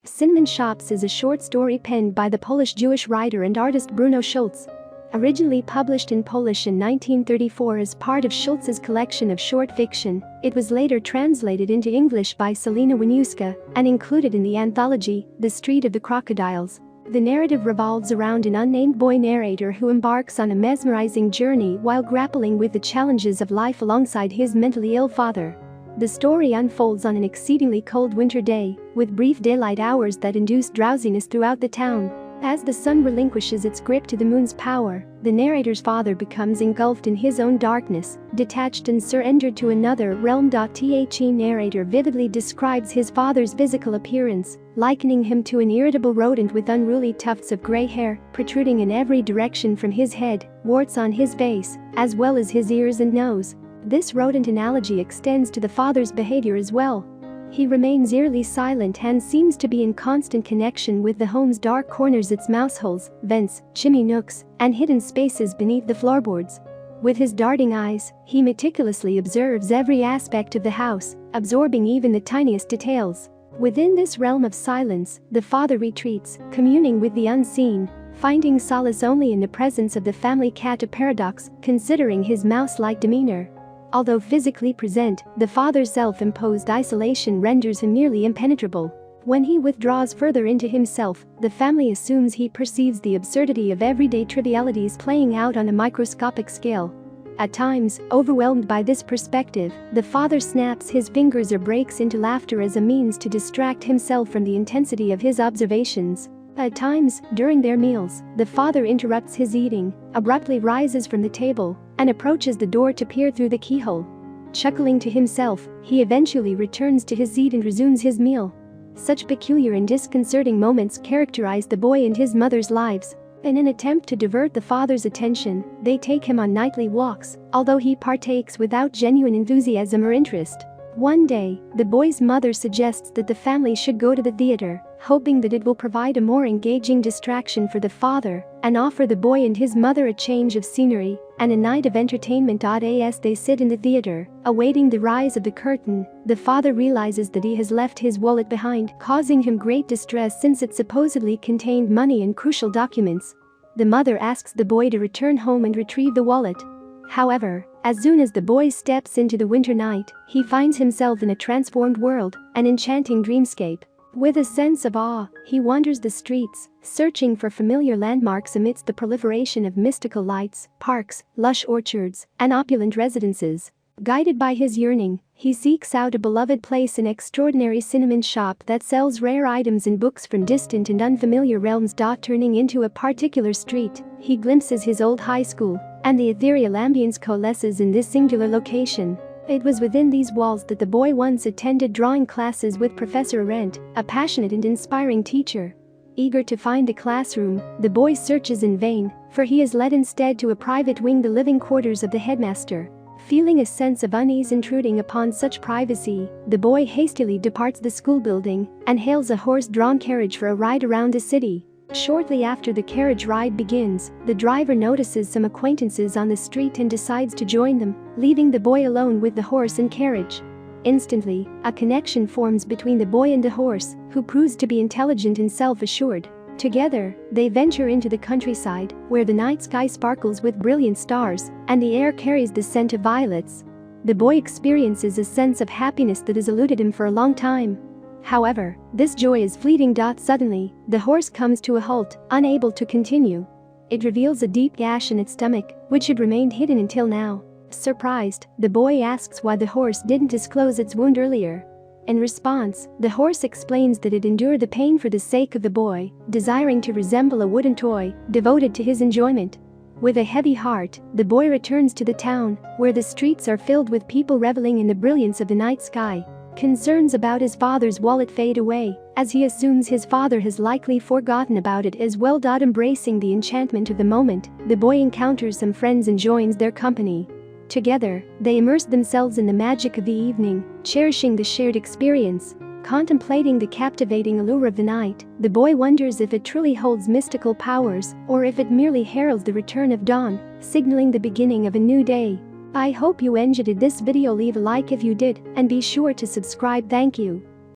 Cinnamon Shops is a short story penned by the Polish Jewish writer and artist Bruno Schulz. Originally published in Polish in 1934 as part of Schulz's collection of short fiction, it was later translated into English by Selina Winiewska and included in the anthology, The Street of the Crocodiles. The narrative revolves around an unnamed boy narrator who embarks on a mesmerizing journey while grappling with the challenges of life alongside his mentally ill father. The story unfolds on an exceedingly cold winter day, with brief daylight hours that induce drowsiness throughout the town. As the sun relinquishes its grip to the moon's power, the narrator's father becomes engulfed in his own darkness, detached and surrendered to another realm. The narrator vividly describes his father's physical appearance, likening him to an irritable rodent with unruly tufts of gray hair protruding in every direction from his head, warts on his face, as well as his ears and nose. This rodent analogy extends to the father's behavior as well. He remains eerily silent and seems to be in constant connection with the home's dark corners, its mouse holes, vents, chimney nooks, and hidden spaces beneath the floorboards. With his darting eyes, he meticulously observes every aspect of the house, absorbing even the tiniest details. Within this realm of silence, the father retreats, communing with the unseen, finding solace only in the presence of the family cat, a paradox considering his mouse-like demeanor. Although physically present, the father's self-imposed isolation renders him nearly impenetrable. When he withdraws further into himself, the family assumes he perceives the absurdity of everyday trivialities playing out on a microscopic scale. At times, overwhelmed by this perspective, the father snaps his fingers or breaks into laughter as a means to distract himself from the intensity of his observations. At times, during their meals, the father interrupts his eating, abruptly rises from the table, and approaches the door to peer through the keyhole. Chuckling to himself, he eventually returns to his seat and resumes his meal. Such peculiar and disconcerting moments characterize the boy and his mother's lives. In an attempt to divert the father's attention, they take him on nightly walks, although he partakes without genuine enthusiasm or interest. One day, the boy's mother suggests that the family should go to the theater, hoping that it will provide a more engaging distraction for the father and offer the boy and his mother a change of scenery and a night of entertainment. As they sit in the theater, awaiting the rise of the curtain, the father realizes that he has left his wallet behind, causing him great distress since it supposedly contained money and crucial documents. The mother asks the boy to return home and retrieve the wallet. However, as soon as the boy steps into the winter night, he finds himself in a transformed world, an enchanting dreamscape. With a sense of awe, he wanders the streets, searching for familiar landmarks amidst the proliferation of mystical lights, parks, lush orchards, and opulent residences. Guided by his yearning, he seeks out a beloved place, an extraordinary cinnamon shop that sells rare items and books from distant and unfamiliar realms. Turning into a particular street, he glimpses his old high school, and the ethereal ambience coalesces in this singular location. It was within these walls that the boy once attended drawing classes with Professor Arendt, a passionate and inspiring teacher. Eager to find a classroom, the boy searches in vain, for he is led instead to a private wing, the living quarters of the headmaster. Feeling a sense of unease intruding upon such privacy, the boy hastily departs the school building and hails a horse-drawn carriage for a ride around the city. Shortly after the carriage ride begins, the driver notices some acquaintances on the street and decides to join them, leaving the boy alone with the horse and carriage. Instantly, a connection forms between the boy and the horse, who proves to be intelligent and self-assured. Together, they venture into the countryside, where the night sky sparkles with brilliant stars, and the air carries the scent of violets. The boy experiences a sense of happiness that has eluded him for a long time. However, this joy is fleeting. Suddenly, the horse comes to a halt, unable to continue. It reveals a deep gash in its stomach, which had remained hidden until now. Surprised, the boy asks why the horse didn't disclose its wound earlier. In response, the horse explains that it endured the pain for the sake of the boy, desiring to resemble a wooden toy, devoted to his enjoyment. With a heavy heart, the boy returns to the town, where the streets are filled with people reveling in the brilliance of the night sky. Concerns about his father's wallet fade away, as he assumes his father has likely forgotten about it as well. Embracing the enchantment of the moment, the boy encounters some friends and joins their company. Together, they immerse themselves in the magic of the evening, cherishing the shared experience. Contemplating the captivating allure of the night, the boy wonders if it truly holds mystical powers or if it merely heralds the return of dawn, signaling the beginning of a new day. I hope you enjoyed this video. Leave a like if you did, and be sure to subscribe. Thank you.